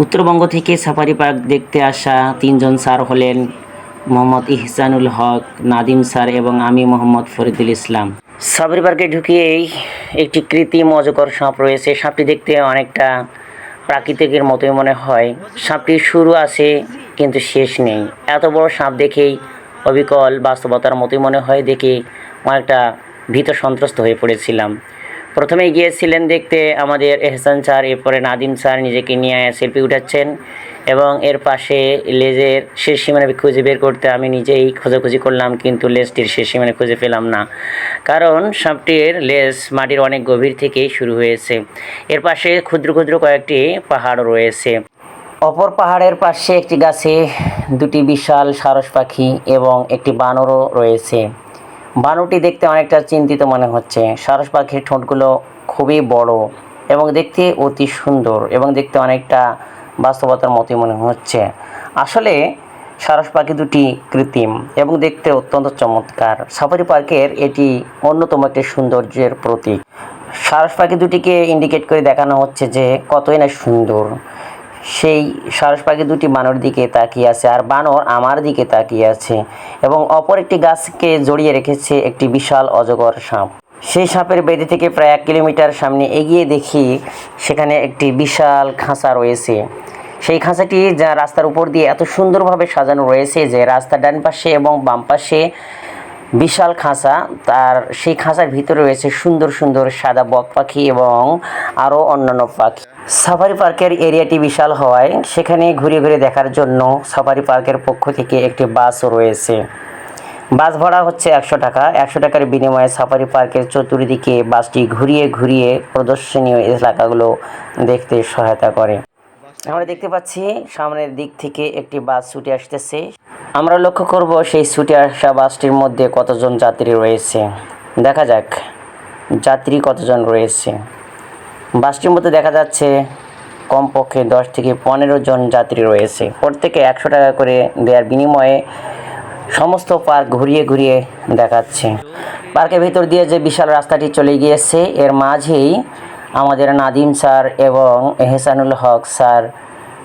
উত্তরবঙ্গ থেকে safari park দেখতে আসা তিনজন স্যার হলেন মোহাম্মদ ইহসানুল হক, নাদিম স্যার এবং আমি মোহাম্মদ ফরিদুল ইসলাম। সাফারি পার্কে ঢুকিয়েই একটি কৃত্রিম অজগর সাপ রয়েছে। সাপটি দেখতে অনেকটা প্রাকৃতিকের মতোই মনে হয়। সাপটির শুরু আছে কিন্তু শেষ নেই। এত বড় সাপ দেখেই অবিকল বাস্তবতার মতোই মনে হয়। দেখে অনেকটা ভীত সন্ত্রস্ত হয়ে পড়েছিলাম। প্রথমে গিয়েছিলেন দেখতে আমাদের এহসান স্যার, এরপরে নাদিম স্যার নিজেকে নিয়ে সেলফি উঠাচ্ছেন এবং এর পাশে লেজের শেষ সীমানা খুঁজে বের করতে আমি নিজেই খোঁজাখুঁজি করলাম, কিন্তু লেজটির শেষ সীমানা খুঁজে পেলাম না, কারণ সাপটির লেজ মাটির অনেক গভীর থেকেই শুরু হয়েছে। এর পাশে ক্ষুদ্র ক্ষুদ্র কয়েকটি পাহাড় রয়েছে। অপর পাহাড়ের পাশে একটি গাছে দুটি বিশাল সারস পাখি এবং একটি বানরও রয়েছে। বানরটি দেখতে অনেকটা চিন্তিত মনে হচ্ছে। সারস পাখির ঠোঁটগুলো খুবই বড় এবং দেখতে অতি সুন্দর এবং দেখতে অনেকটা বাস্তবতার মতোই মনে হচ্ছে। আসলে সারস পাখি দুটি কৃত্রিম এবং দেখতে অত্যন্ত চমৎকার। সাফারি পার্কের এটি অন্যতম একটি সৌন্দর্যের প্রতীক। সারস পাখি দুটিকে ইন্ডিকেট করে দেখানো হচ্ছে যে কতই না সুন্দর। সেই সারস পাখি দুটি বানর দিকে তাকিয়ে আছে আর বানর আমার দিকে তাকিয়ে আছে এবং অপর একটি গাছকে জড়িয়ে রেখেছে একটি বিশাল অজগর সাপ। সেই সাপের বেদি থেকে প্রায় 1 কিলোমিটার সামনে এগিয়ে দেখি সেখানে একটি বিশাল খাঁচা রয়েছে। সেই খাঁচাটি যা রাস্তার উপর দিয়ে এত সুন্দরভাবে সাজানো রয়েছে যে রাস্তার ডান পাশে এবং বাম পাশে বিশাল খাঁচা, তার সেই খাঁচার ভিতরে রয়েছে সুন্দর সুন্দর সাদা বক পাখি এবং আরও অন্যান্য পাখি। সাফারি পার্কের এরিয়াটি বিশাল হওয়ায় সেখানে ঘুরে ঘুরে দেখার জন্য সাফারি পার্কের পক্ষ থেকে একটি বাসও রয়েছে। বাস ভাড়া হচ্ছে 100 টাকা। 100 টাকার বিনিময়ে সাফারি পার্কের চতুর্দিকে বাসটি ঘুরিয়ে ঘুরিয়ে প্রদর্শনীয় এলাকাগুলো দেখতে সহায়তা করে। আমরা দেখতে পাচ্ছি সামনের দিক থেকে একটি বাস ছুটে আসতেছে। আমরা লক্ষ্য করব সেই ছুটে আসা বাসটির মধ্যে কতজন যাত্রী রয়েছে। দেখা যাক যাত্রী কতজন রয়েছে। বাসটির মধ্যে দেখা যাচ্ছে কমপক্ষে 10 থেকে 15 জন যাত্রী রয়েছে। প্রত্যেকে 100 টাকা করে দেওয়ার বিনিময়ে সমস্ত পার্ক ঘুরিয়ে ঘুরিয়ে দেখাচ্ছে। পার্কের ভিতর দিয়ে যে বিশাল রাস্তাটি চলে গিয়েছে এর মাঝেই আমাদের নাদিম স্যার এবং এহসানুল হক স্যার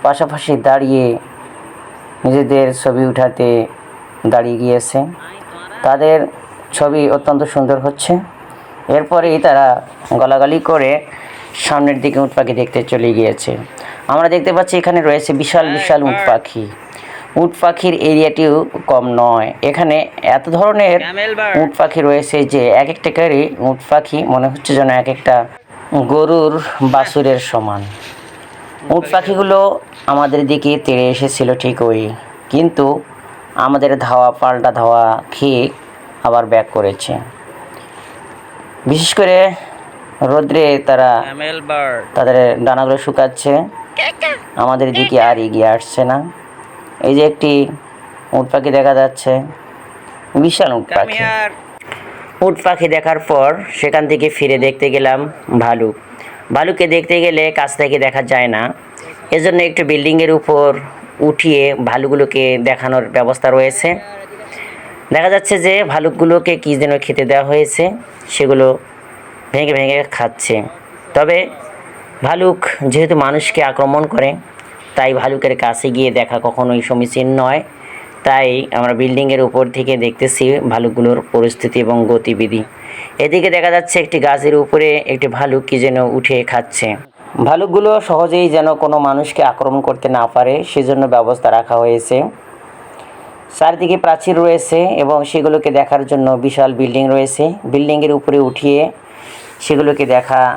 পাশাপাশি দাঁড়িয়ে নিজেদের ছবি উঠাতে দাঁড়িয়ে গিয়েছে। তাদের ছবি অত্যন্ত সুন্দর হচ্ছে। এরপরেই তারা গলাগলি করে সামনের দিকে উট পাখি দেখতে চলে গিয়েছে। আমরা দেখতে পাচ্ছি এখানে রয়েছে বিশাল বিশাল উট পাখি। উট পাখির এরিয়াটিও কম নয়। এখানে এত ধরনের উট পাখি রয়েছে যে এক একটা করে উট পাখি মনে হচ্ছে যেন এক একটা গরুর বাছুরের সমান। উট পাখিগুলো আমাদের দিকে তেড়ে এসেছিল ঠিকই, কিন্তু আমাদের ধাওয়া পাল্টা ধাওয়া খেয়ে আবার ব্যাক করেছে। বিশেষ করে রোদ্রে তারা তাদের ডানাগুলো শুকাচ্ছে, আমাদের দিকে আর এগিয়ে আসছে না। এই যে একটি উট পাখি দেখা যাচ্ছে, বিশাল উট পাখি। উট পাখি দেখার পর সেখান থেকে ফিরে দেখতে গেলাম ভালুক। ভালুককে দেখতে গেলে কাছ থেকে দেখা যায় না, এজন্য একটু বিল্ডিংয়ের উপর উঠিয়ে ভালুকগুলোকে দেখানোর ব্যবস্থা রয়েছে। দেখা যাচ্ছে যে ভালুকগুলোকে কী যেন খেতে দেওয়া হয়েছে, সেগুলো ভেঙে ভেঙে খাচ্ছে। তবে ভালুক যেহেতু মানুষকে আক্রমণ করে, তাই ভালুকের কাছে গিয়ে দেখা কখনোই সমীচীন নয়। তাই আমরা বিল্ডিংয়ের উপর থেকে দেখতেছি ভালুকগুলোর পরিস্থিতি এবং গতিবিধি। এদিকে দেখা যাচ্ছে একটি গাছের উপরে একটি ভালুক কী যেন উঠে খাচ্ছে। ভালুকগুলো সহজেই যেন কোনো মানুষকে আক্রমণ করতে না পারে সেজন্য ব্যবস্থা রাখা হয়েছে। চারদিকে প্রাচীর রয়েছে এবং সেগুলোকে দেখার জন্য বিশাল বিল্ডিং রয়েছে। বিল্ডিংয়ের উপরে উঠিয়ে সেগুলোকে দেখার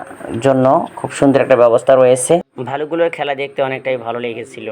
জন্য খুব সুন্দর একটা ব্যবস্থা রয়েছে। ভালুকগুলোর খেলা দেখতে অনেকটাই ভালো লেগেছিল।